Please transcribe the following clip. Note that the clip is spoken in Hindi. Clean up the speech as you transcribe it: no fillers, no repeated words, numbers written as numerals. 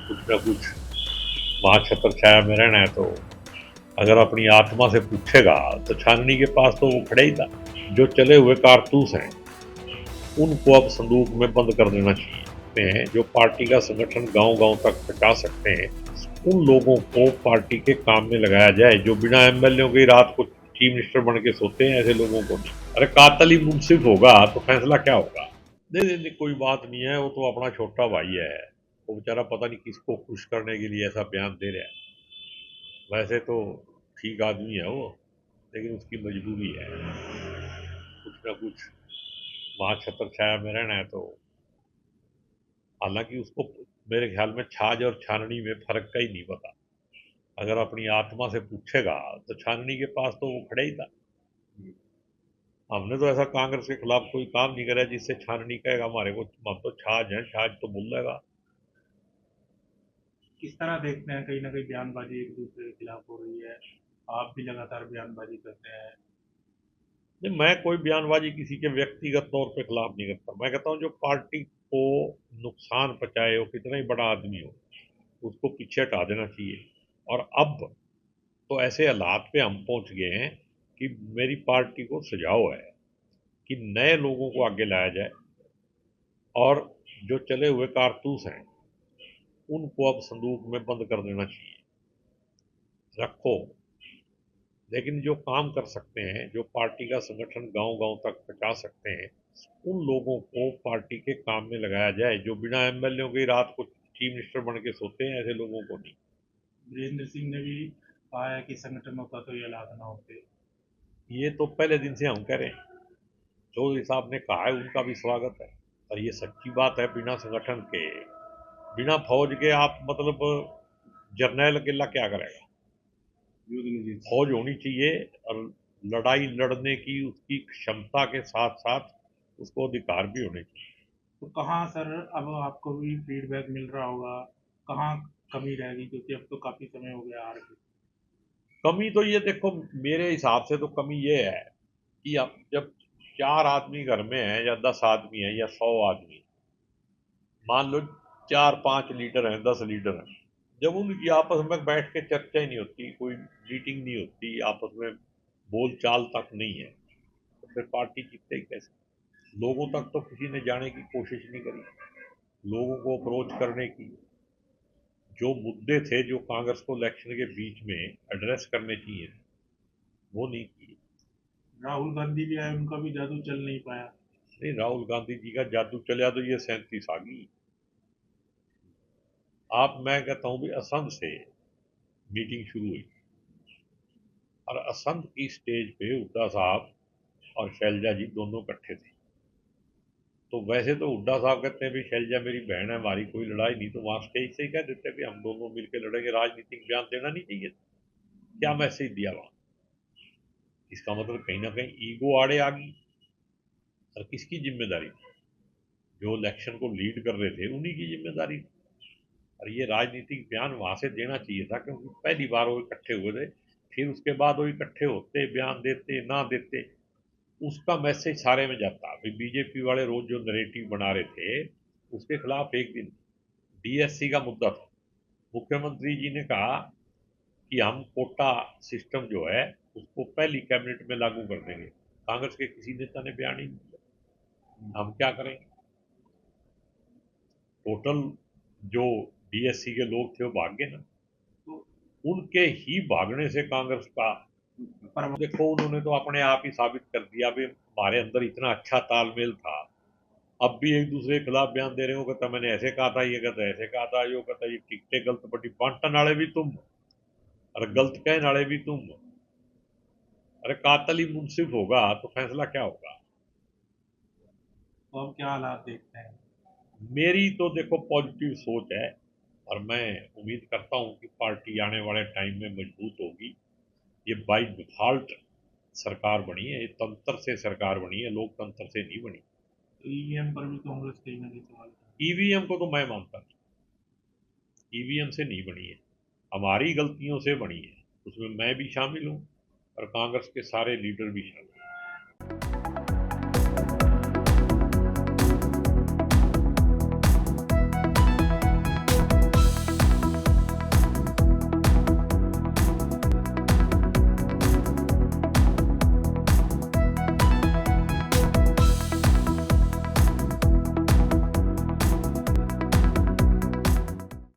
कुछ ना कुछ वहाँ छत्र छाया में रहना है तो अगर अपनी आत्मा से पूछेगा तो छाननी के पास तो वो खड़े ही था। जो चले हुए कारतूस हैं उनको अब संदूक में बंद कर देना चाहिए। जो पार्टी का संगठन गांव-गांव तक पहुंचा सकते हैं उन लोगों को पार्टी के काम में लगाया जाए। जो बिना एमएलए के रात को चीफ मिनिस्टर बन के सोते हैं ऐसे लोगों को नहीं। अरे कातल ही मुंसिफ होगा तो फैसला क्या होगा? नहीं नहीं कोई बात नहीं है, वो तो अपना छोटा भाई है। वो बेचारा पता नहीं किसको खुश करने के लिए ऐसा बयान दे रहा है। वैसे तो ठीक आदमी है वो, लेकिन उसकी मजबूरी है। कुछ ना कुछ वहाँ छत्र छाया में रहना है तो हालांकि उसको मेरे ख्याल में छाछ और छाननी में फर्क का ही नहीं पता। अगर अपनी आत्मा से पूछेगा तो छाननी के पास तो वो खड़े ही था। हमने तो ऐसा कांग्रेस के खिलाफ कोई काम नहीं करा जिससे छाननी कहेगा हमारे को हम तो छाछ हैं, छाछ तो बोल देगा। किस तरह देखते हैं कहीं ना कहीं बयानबाजी एक दूसरे के खिलाफ हो रही है। आप भी लगातार बयानबाजी करते हैं। नहीं मैं कोई बयानबाजी किसी के व्यक्तिगत तौर पे खिलाफ नहीं करता। मैं कहता हूँ जो पार्टी को नुकसान पहुंचाए वो कितना ही बड़ा आदमी हो उसको पीछे हटा देना चाहिए। और अब तो ऐसे हालात पे हम पहुंच गए हैं कि मेरी पार्टी को सुझाव है कि नए लोगों को आगे लाया जाए और जो चले हुए कारतूस हैं उनको अब संदूक में बंद कर देना चाहिए। रखो, लेकिन जो काम कर सकते हैं, जो पार्टी का संगठन गांव-गांव तक पहुंचा सकते हैं उन लोगों को पार्टी के काम में लगाया जाए। जो बिना एमएलए के रात को चीफ मिनिस्टर बन के सोते हैं ऐसे लोगों को नहीं। वीरेंद्र सिंह ने भी कहा है कि संगठन होता तो ये हालात ना होते। ये तो पहले दिन से हम कह रहे हैं। चौधरी साहब ने कहा है उनका भी स्वागत है और ये सच्ची बात है। बिना संगठन के, बिना फौज के आप मतलब जर्नैल अकेला क्या करेगा? फौज होनी चाहिए और लड़ाई लड़ने की उसकी क्षमता के साथ साथ उसको अधिकार भी होने चाहिए। तो कहाँ सर अब आपको भी फीडबैक मिल रहा होगा, कहाँ कमी रहेगी, क्योंकि अब तो काफ़ी समय हो गया हार के। कमी तो ये देखो, मेरे हिसाब से तो कमी ये है कि अब जब 4 आदमी घर में है या 10 आदमी है या 100 आदमी, मान लो 4-5 लीडर हैं, 10 लीडर हैं, जब उनकी आपस में बैठ के चर्चा ही नहीं होती, कोई मीटिंग नहीं होती, आपस में बोल चाल तक नहीं है, तो फिर पार्टी जीतेगी कैसे? लोगों तक तो किसी ने जाने की कोशिश नहीं करी, लोगों को अप्रोच करने की। जो मुद्दे थे जो कांग्रेस को इलेक्शन के बीच में एड्रेस करने चाहिए वो नहीं किए। राहुल गांधी भी आए, उनका भी जादू चल नहीं पाया। नहीं, राहुल गांधी जी का जादू चला तो ये 37 आ गई। आप, मैं कहता हूँ भी असंध से मीटिंग शुरू हुई और असंध की स्टेज पे हुड्डा साहब और शैलजा जी दोनों इकट्ठे थे। तो वैसे तो हुड्डा साहब कहते हैं भी शैलजा मेरी बहन है, हमारी कोई लड़ाई नहीं, तो वहां स्टेज से ही कह देते हैं कि हम दोनों मिलकर लड़ेंगे। राजनीतिक बयान देना नहीं चाहिए? क्या मैसेज दिया वहां? इसका मतलब कहीं ना कहीं ईगो आड़े आ गई। और किसकी जिम्मेदारी थी? जो इलेक्शन को लीड कर रहे थे उन्हीं की जिम्मेदारी थी। और ये राजनीतिक बयान वहां से देना चाहिए था क्योंकि पहली बार वो इकट्ठे हुए थे। फिर उसके बाद वो इकट्ठे होते, बयान देते ना देते, उसका मैसेज सारे में जाता। अभी बीजेपी वाले रोज जो नरेटिव बना रहे थे उसके खिलाफ एक दिन डीएससी का मुद्दा था। मुख्यमंत्री जी ने कहा कि हम कोटा सिस्टम जो है उसको पहली कैबिनेट में लागू कर देंगे। कांग्रेस के किसी नेता ने बयान ही नहीं दिया। हम क्या करेंगे? टोटल जो डीएससी के लोग थे वो भाग गए ना। तो उनके ही भागने से कांग्रेस का, पर देखो उन्होंने तो अपने आप ही साबित कर दिया भी हमारे अंदर इतना अच्छा तालमेल था। अब भी एक दूसरे के खिलाफ बयान दे रहे हो, कहता मैंने ऐसे कहा था, ये कहता ऐसे कहा था, यो कहता ये टिकटे गलत पट्टी बांटन वाले भी तुम और गलत कहने वाले भी तुम। अरे कातल ही मुंसिफ होगा तो फैसला क्या होगा? अब क्या हालात देखते हैं। मेरी तो देखो पॉजिटिव सोच है और मैं उम्मीद करता हूँ कि पार्टी आने वाले टाइम में मजबूत होगी। ये बाई डिफॉल्ट सरकार बनी है, ये तंत्र से सरकार बनी है, लोकतंत्र से नहीं बनी। ईवीएम पर भी कांग्रेस कहीं ना कहीं सवाल उठा ईवीएम को तो मैं मानता नहीं, ईवीएम से नहीं बनी है, हमारी गलतियों से बनी है। उसमें मैं भी शामिल हूँ और कांग्रेस के सारे लीडर भी शामिल हैं।